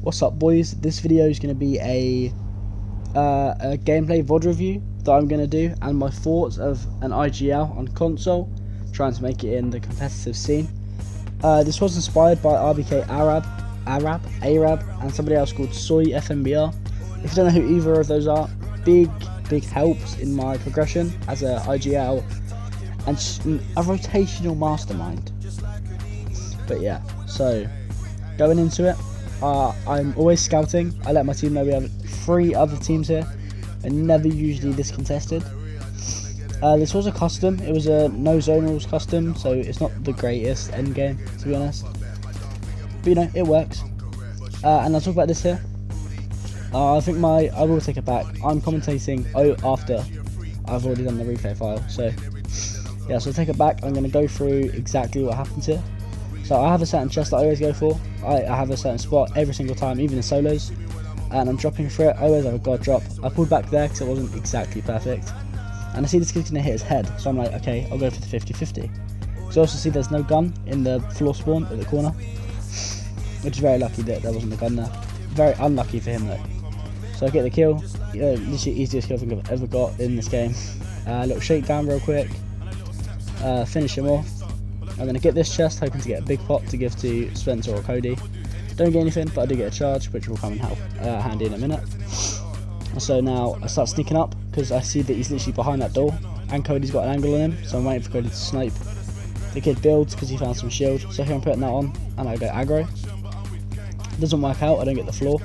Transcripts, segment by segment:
What's up, boys? This video is going to be a gameplay VOD review that I'm going to do, and my thoughts of an IGL on console, trying to make it in the competitive scene. This was inspired by RBK Arab, and somebody else called Soy FMBR. If you don't know who either of those are, big helps in my progression as a IGL and a rotational mastermind. But yeah, so going into it, I'm always scouting. I let my team know we have 3 other teams here, and never usually this contested. This was a custom. It was a no zone rules custom, so it's not the greatest end game, to be honest. But you know, it works. And I'll talk about this here. I will take it back. I'm commentating after I've already done the replay file. So yeah, so I'll take it back. I'm going to go through exactly what happens here. So I have a certain chest that I always go for. I have a certain spot every single time, even in solos, and I'm dropping for it. I always have a god drop. I pulled back there because it wasn't exactly perfect, and I see this kid's going to hit his head, so I'm like, okay, I'll go for the 50-50. So I also see there's no gun in the floor spawn at the corner, which is very lucky that there wasn't a gun there. Very unlucky for him though. So I get the kill. Literally easiest kill I think I've ever got in this game. A little shakedown real quick. Finish him off. I'm going to get this chest, hoping to get a big pot to give to Spencer or Cody. Don't get anything, but I do get a charge, which will come in handy in a minute. So now I start sneaking up, because I see that he's literally behind that door, and Cody's got an angle on him, so I'm waiting for Cody to snipe. The kid builds, because he found some shield, so here I'm putting that on, and I go aggro. Doesn't work out, I don't get the floor.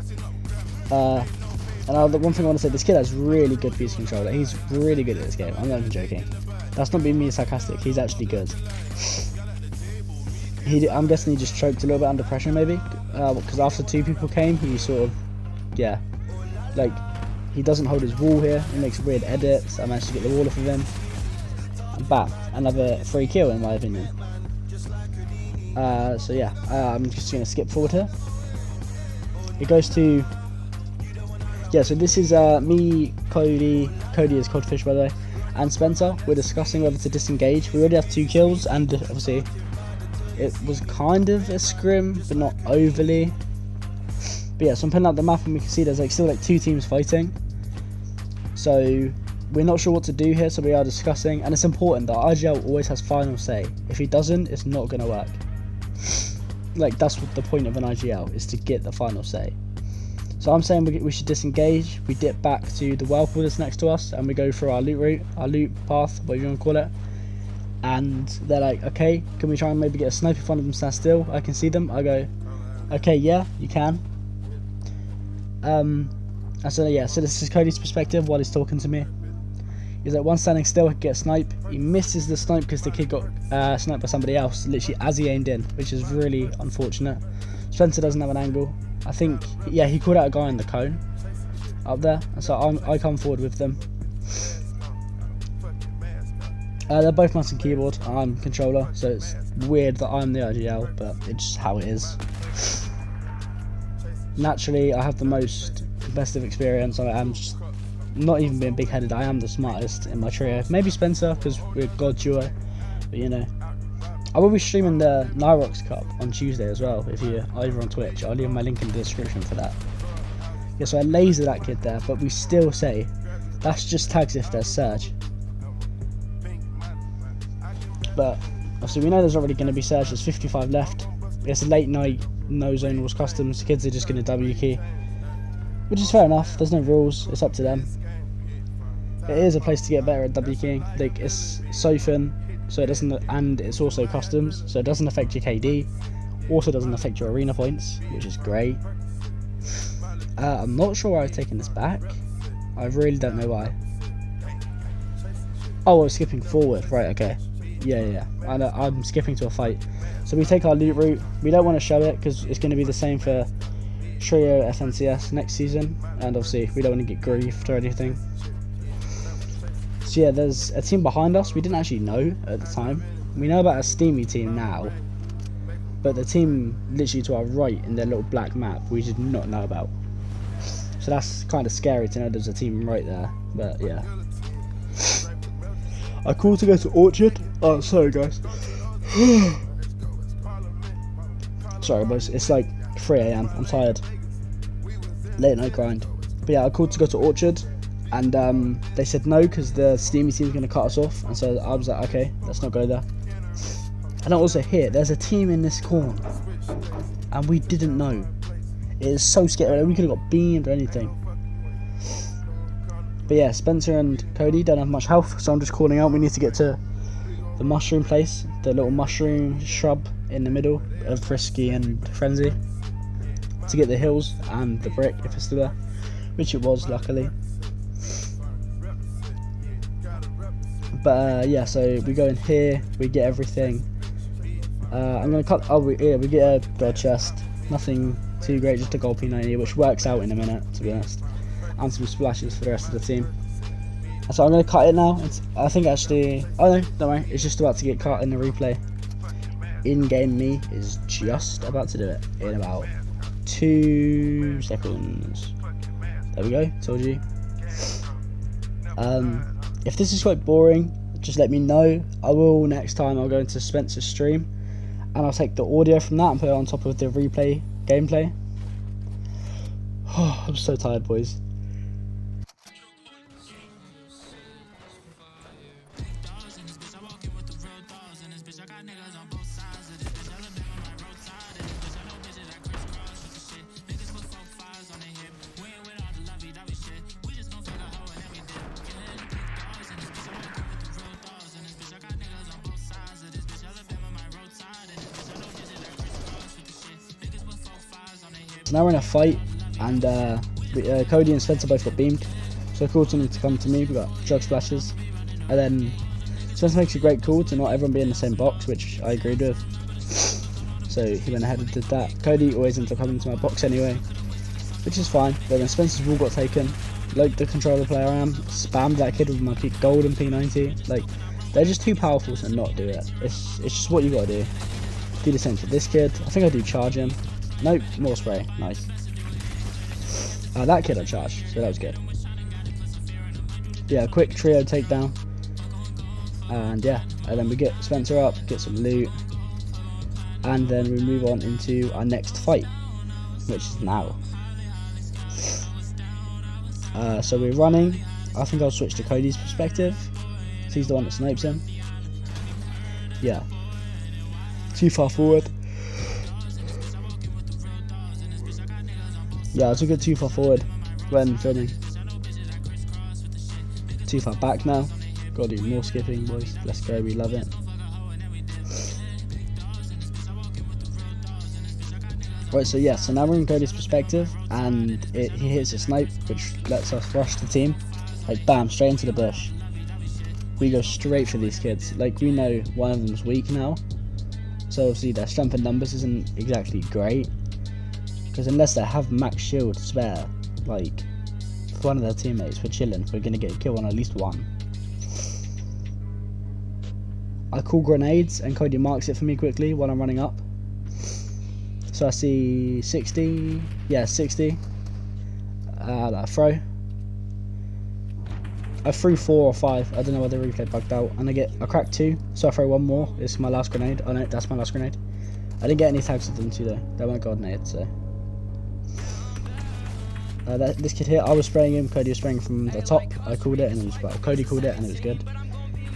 And the one thing I want to say, this kid has really good PC controller. He's really good at this game, I'm not even joking. That's not being me sarcastic, he's actually good. I'm guessing he just choked a little bit under pressure maybe, because after 2 people came, he sort of, yeah, like, he doesn't hold his wall here, he makes weird edits. I managed to get the wall off of him, and bam, another free kill in my opinion. So yeah, I'm just going to skip forward here. It goes to, yeah, so this is me, Cody is Codfish by the way, and Spencer. We're discussing whether to disengage. We already have 2 kills, and obviously it was kind of a scrim, but not overly. But yeah, so I'm putting out the map, and we can see there's still 2 teams fighting. So we're not sure what to do here, so we are discussing, and it's important that IGL always has final say. If he doesn't, it's not going to work. Like, that's what the point of an IGL is, to get the final say. So I'm saying we should disengage. We dip back to the whirlpool that's next to us, and we go through our loot route, our loot path, whatever you want to call it. And they're like, okay, can we try and maybe get a snipe if one of them stands still? I can see them. I go, okay, yeah, you can. And so yeah, so this is Cody's perspective while he's talking to me. He's like, one standing still, get a snipe. He misses the snipe because the kid got sniped by somebody else, literally as he aimed in, which is really unfortunate. Spencer doesn't have an angle. I think, yeah, he called out a guy in the cone up there, and so I come forward with them. They're both mouse and keyboard, I'm controller, so it's weird that I'm the IGL, but it's just how it is. Naturally, I have the most competitive experience. I am just not even being big-headed, I am the smartest in my trio. Maybe Spencer, because we're god duo, but you know. I will be streaming the Nyrox Cup on Tuesday as well, if you're over on Twitch. I'll leave my link in the description for that. Yeah, so I laser that kid there, but we still say, that's just tags if there's surge. But obviously we know there's already going to be surge. There's 55 left. It's a late night, no zone rules customs. Kids are just going to W key, which is fair enough. There's no rules, it's up to them. It is a place to get better at W keying. Like, it's Sophin, so it doesn't, and it's also customs, so it doesn't affect your KD. Also doesn't affect your arena points, which is great. I'm not sure why I've taken this back. I really don't know why. Oh, I was skipping forward. Right, okay. Yeah. I'm skipping to a fight. So we take our loot route. We don't want to show it because it's going to be the same for Trio FNCS next season, and obviously we don't want to get griefed or anything. So yeah, there's a team behind us. We didn't actually know at the time. We know about a Steamy team now, but the team literally to our right in their little black map, we did not know about. So that's kind of scary to know there's a team right there. But yeah, I called to go to Orchard. Oh, sorry guys. Sorry boys, it's like 3 AM, I'm tired. late night grind. But yeah, I called to go to Orchard, and they said no because the Steamy team's going to cut us off, and so I was like, okay, let's not go there. And also here, there's a team in this corner, and we didn't know. It is so scary. We could have got beamed or anything. But yeah, Spencer and Cody don't have much health, so I'm just calling out. We need to get to the mushroom place, the little mushroom shrub in the middle of Frisky and Frenzy, to get the hills and the brick if it's still there, which it was, luckily. But yeah, so we go in here, we get everything. I'm gonna cut. Oh, we get a gold chest. Nothing too great, just a gold P90, which works out in a minute, to be honest. And some splashes for the rest of the team. So I'm going to cut it now. I think actually, oh no, don't worry, it's just about to get cut in the replay. In-game me is just about to do it in about 2 seconds. There we go, told you. If this is quite boring, just let me know. I will next time. I'll go into Spencer's stream and I'll take the audio from that and put it on top of the replay gameplay. Oh, I'm so tired, boys. So now we're in a fight, and Cody and Spencer both got beamed, so I called them to come to me. We got jug splashes, and then Spencer makes a great call to not everyone be in the same box, which I agreed with. So he went ahead and did that. Cody always ends up coming to my box anyway, which is fine. But then Spencer's wall got taken. Like the controller player I am, spammed that kid with my golden P90. Like, they're just too powerful to not do it. It's just what you gotta do. Do the same for this kid. I think I do charge him. Nope, more spray. Nice. That kid I charged, so that was good. Yeah, quick trio takedown. And yeah, and then we get Spencer up, get some loot. And then we move on into our next fight, which is now. So we're running. I think I'll switch to Cody's perspective. So he's the one that snipes him. Yeah. Too far forward. Yeah, I took it too far forward when filming. Too far back now. Gotta do more skipping, boys. Let's go, we love it. Right, so yeah, so now we're in Cody's perspective, and he hits a snipe, which lets us rush the team. Like, bam, straight into the bush. We go straight for these kids. Like, we know one of them's weak now, so obviously their strength in numbers isn't exactly great. Because unless they have max shield spare, like, for one of their teammates, we're chilling. We're going to get a kill on at least one. I call grenades, and Cody marks it for me quickly while I'm running up. So I see 60, yeah, 60. That throw. I threw 4 or 5. I don't know whether the replay bugged out. And I cracked 2, so I throw 1 more. It's my last grenade. Oh no, that's my last grenade. I didn't get any tags with them too though. They weren't gold nades, so. This kid here, I was spraying him. Cody was spraying from the top. I called it, and it was well. Cody called it, and it was good.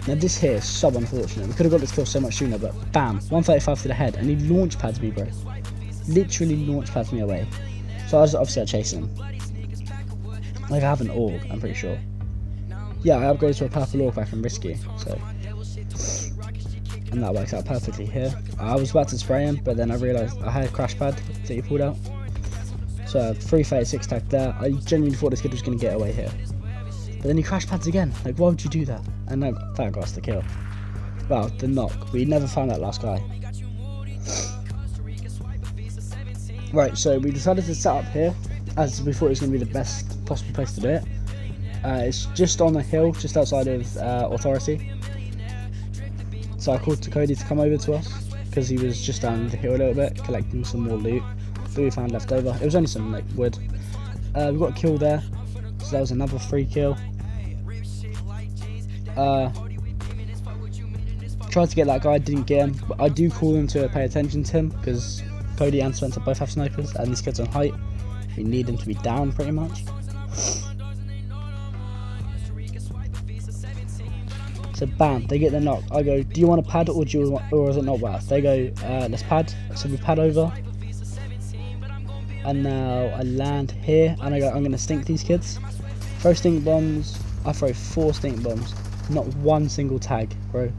Now this here is so unfortunate. We could have got this kill so much sooner, but bam, 135 to the head, and he launch pads me, bro. Literally launch pads me away. So I was obviously chasing him. Like I have an org, I'm pretty sure. Yeah, I upgraded to a purple org back in Risky, so. And that works out perfectly here. I was about to spray him, but then I realised I had a crash pad that he pulled out. So 336 tag there. I genuinely thought this kid was going to get away here. But then he crash pads again. Like, why would you do that? And that got us the kill. Well, the knock. We never found that last guy. Right, so we decided to set up here, as we thought it was going to be the best possible place to do it. It's just on the hill, just outside of Authority. So I called to Cody to come over to us, because he was just down the hill a little bit, collecting some more loot that we found left over. It was only some like wood. We got a kill there, so that was another free kill. Tried to get that guy, didn't get him, but I do call him to pay attention to him, because Cody and Spencer both have snipers, and this kid's on height, We need them to be down pretty much. So bam, they get the knock. I go, do you want a pad or is it not worth? They go, let's pad. So we pad over. And now I land here and I go, I'm gonna stink these kids. Throw stink bombs. I throw 4 stink bombs. Not one single tag, bro.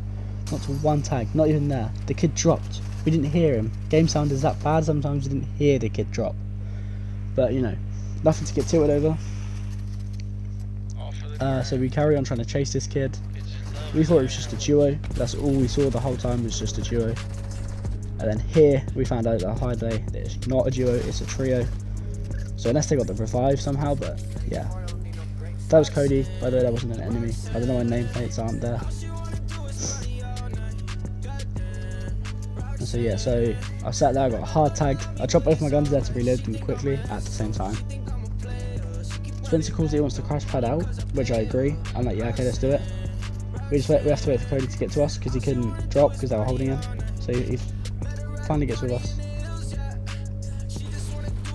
Not to one tag, not even there. The kid dropped. We didn't hear him. Game sound is that bad, sometimes we didn't hear the kid drop. But you know, nothing to get tilted over. So we carry on trying to chase this kid. We thought it was just a duo. That's all we saw the whole time, was just a duo. And then here we found out that high day that it's not a duo, it's a trio. So unless they got the revive somehow, but yeah. That was Cody, by the way, that wasn't an enemy. I don't know why nameplates aren't there. And so yeah, so I sat there, I got hard tagged. I dropped both my guns there to reload them quickly at the same time. Spencer calls that he wants to crash pad out, which I agree. I'm like, yeah, okay, let's do it. We have to wait for Cody to get to us because he couldn't drop because they were holding him. So he finally gets with us.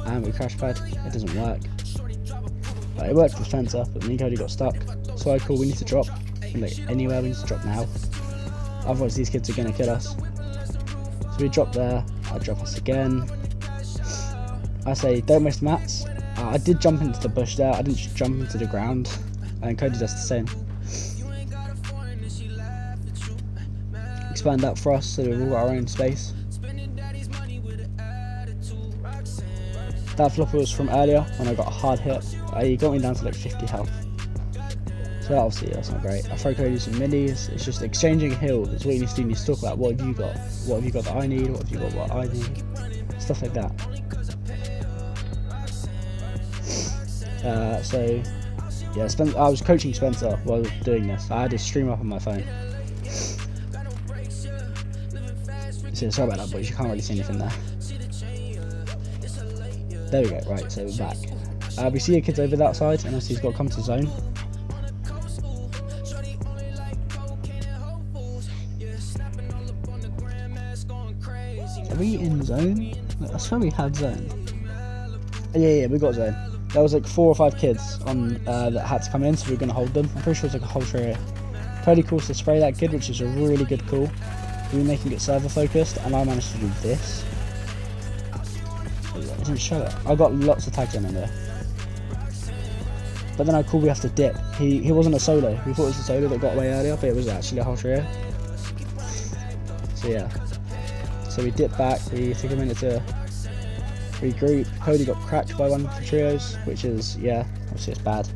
And we crash pad, it doesn't work. It worked for Spencer, but me and Cody got stuck. So I call, we need to drop. And like anywhere, we need to drop now. Otherwise these kids are going to kill us. So we drop there, I drop us again. I say, don't waste mats. I did jump into the bush there, I didn't just jump into the ground. And Cody does the same. Expand that for us so we've all got our own space. That flopper was from earlier when I got a hard hit. He got me down to like 50 health. So obviously that's not great. I throw Cody some minis. It's just exchanging heals. It's what you need to do. You need to talk about what have you got? What have you got that I need? What have you got what I need? Stuff like that. So yeah, I was coaching Spencer while doing this. I had his stream up on my phone. So sorry about that, boys. You can't really see anything there. There we go. Right, so we're back. We see a kid's over that side, and he's got to come to zone. Are we in zone? I swear we had zone. Yeah, we got zone. There was like 4 or 5 kids on that had to come in, so we were going to hold them. I'm pretty sure it's like a whole trio. Cody calls to spray that kid, which is a really good call. We were making it server focused, and I managed to do this. It didn't show it. I got lots of tags on him there. But then I called we have to dip. He wasn't a solo. We thought it was a solo that got away earlier, but it was actually a whole trio. So yeah. So we dip back, we took a minute to regroup. Cody got cracked by one of the trios, which is, yeah, obviously it's bad.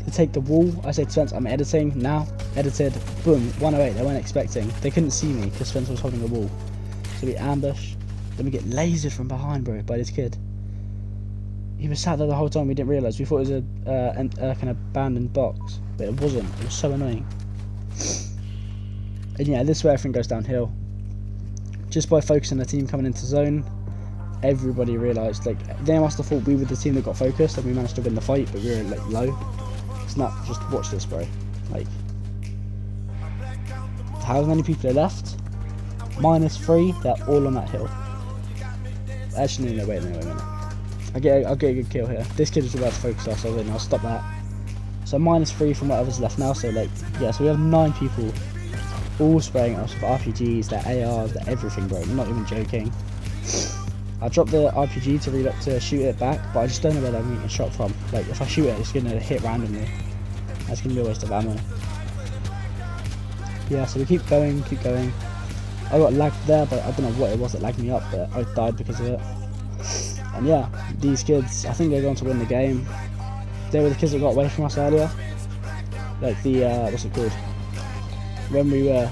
To take the wall, I said to Spencer, I'm editing now. Edited, boom, 108, they weren't expecting. They couldn't see me because Spencer was holding the wall. So we ambush. Then we get lasered from behind, bro, by this kid. He was sat there the whole time, we didn't realise. We thought it was like an abandoned box, but it wasn't. It was so annoying. And yeah, this is where everything goes downhill. Just by focusing the team coming into zone, everybody realised, like, they must have thought we were the team that got focused and we managed to win the fight, but we were like low. It's not, just watch this, bro. Like, how many people are left? -3, they're all on that hill. Actually, no, wait a minute. I'll get a good kill here. This kid was about to focus us, so I'll stop that. So -3 from whatever's left now, so like, yeah, so we have 9 people all spraying us with RPGs, their ARs, their everything, bro. I'm not even joking. I dropped the RPG to reload to shoot it back, but I just don't know where I'm getting shot from. Like, if I shoot it, it's gonna hit randomly. That's gonna be a waste of ammo. Yeah, so we keep going. I got lagged there, but I don't know what it was that lagged me up, but I died because of it. And yeah, these kids, I think they're going to win the game. They were the kids that got away from us earlier. Like the, what's it called? When we were,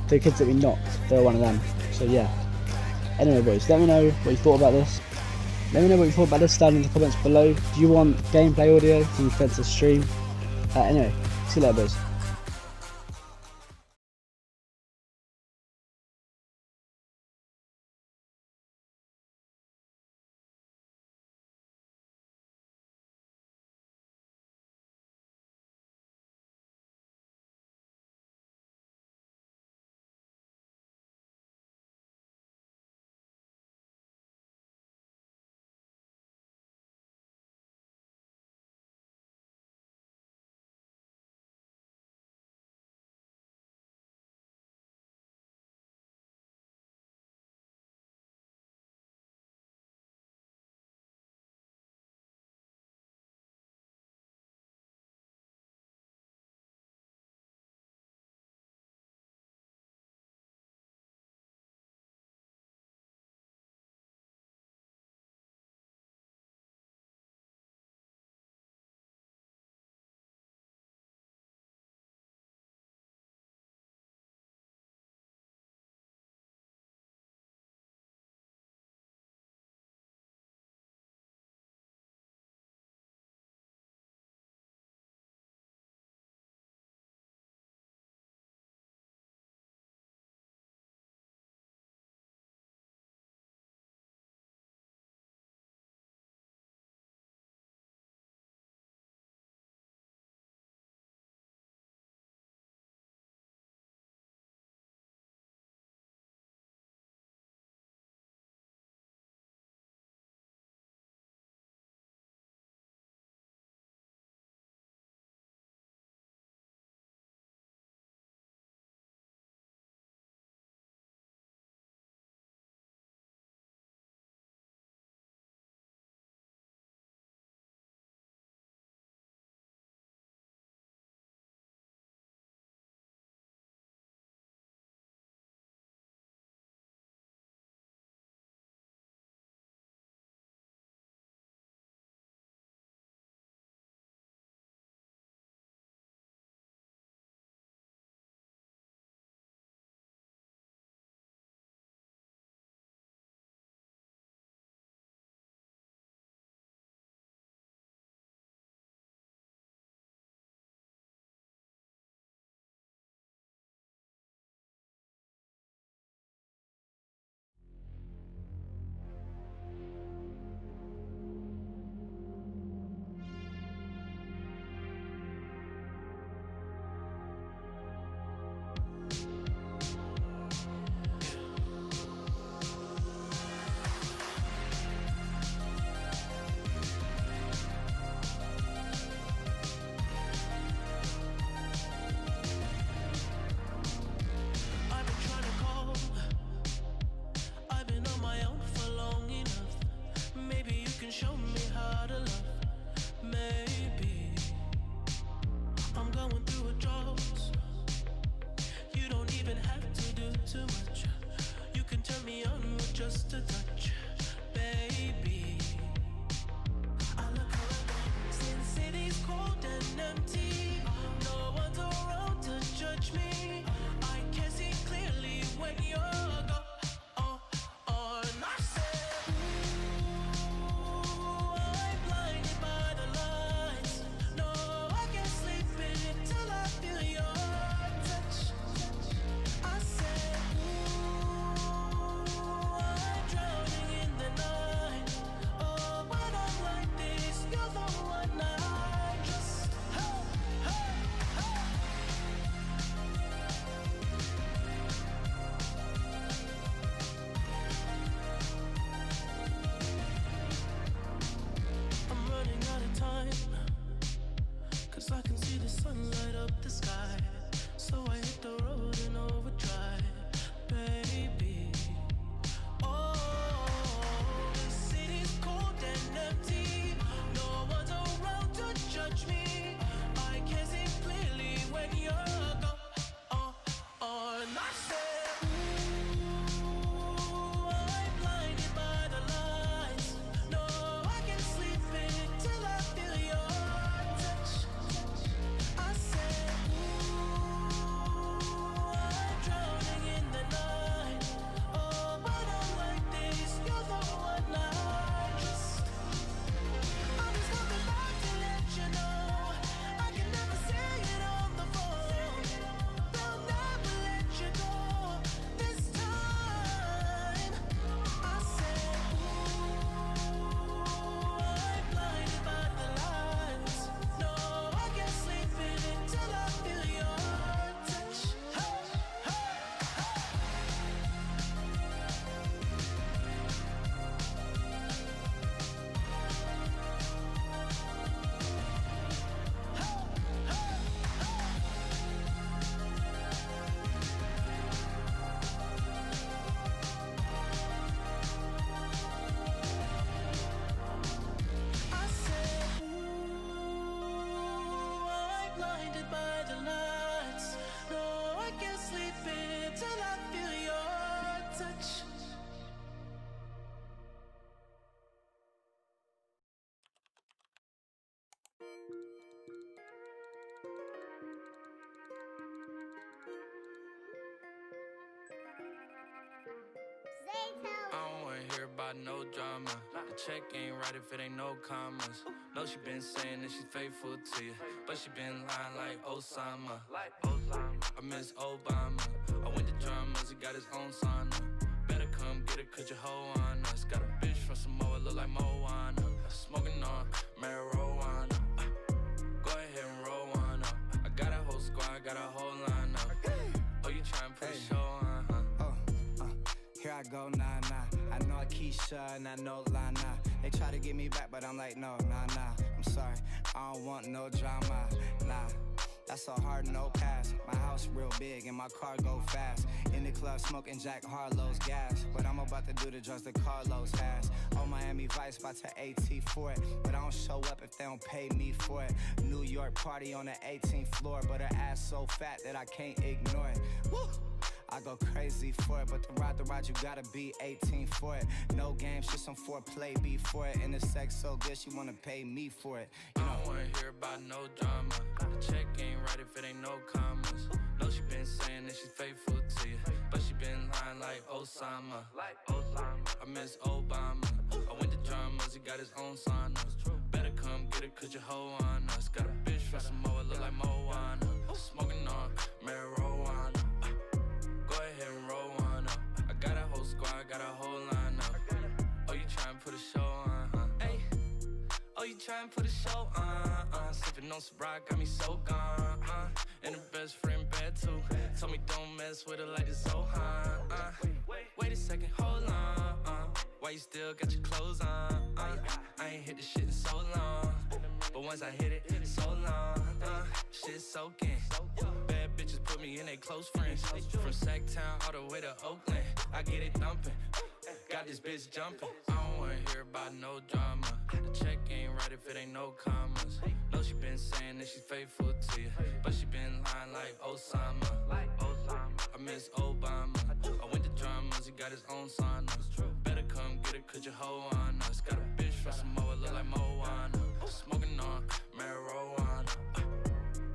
the kids that we knocked, they were one of them. So yeah. Anyway, boys, let me know what you thought about this. Let me know what you thought about this down in the comments below. Do you want gameplay audio from Spencer's stream? Anyway, see you later, boys. about no drama. The check ain't right if it ain't no commas. No, she been saying that she's faithful to you, but she been lying like Osama. I miss Obama. I went to dramas, he got his own sauna. Better come get it, cause your hoe on us. Got a bitch from Samoa, look like Moana. Smoking on marijuana. Go ahead and roll one up. I got a whole squad, got a whole line up. Oh, you tryna put a show on, huh? Here I go, nah. I know Keisha and I know Lana. They try to get me back, but I'm like, no, nah. I'm sorry, I don't want no drama, nah. That's a hard no pass. My house real big and my car go fast. In the club smoking Jack Harlow's gas. But I'm about to do the drugs that Carlos has. Oh, Miami Vice about to AT for it. But I don't show up if they don't pay me for it. New York party on the 18th floor. But her ass so fat that I can't ignore it. Woo! I go crazy for it, but to ride the ride, you gotta be 18 for it. No games, just some foreplay before it. And the sex so good, she wanna pay me for it. You know? I don't wanna hear about no drama. The check ain't right if it ain't no commas. No, she been saying that she's faithful to you, but she been lying like Osama. I miss Obama. I went to dramas, he got his own sauna. Better come get it, cause your hoe on us. Got a bitch from Samoa, look like Moana. Smoking on marijuana. Go ahead and roll one up. I got a whole squad, got a whole line up. Oh, you tryna put a show on, huh? Hey. Oh, you tryna put a show on, Sippin' on Ciroc, got me so gone, And the best friend bad too. Told me don't mess with her like this Zohan, Wait a second, hold on, Why you still got your clothes on, I ain't hit this shit in so long. But once I hit it, so long, shit soaking. Bad bitches put me in they close friends. From Sacktown all the way to Oakland, I get it thumping. Got this bitch jumping. I don't wanna hear about no drama. The check ain't right if it ain't no commas. No, she been saying that she's faithful to you, but she been lying like Osama. I miss Obama. I went to dramas, he got his own sauna. Better come get it, cause your hoe on us. Got a bitch from Samoa, look like Moana. Smoking on marijuana.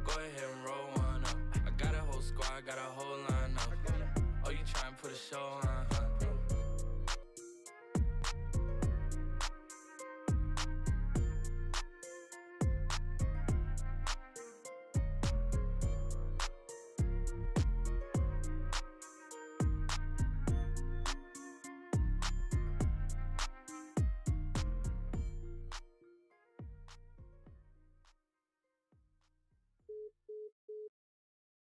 Go ahead and roll one up. I got a whole squad, got a whole line up. Oh, you tryna put a show on?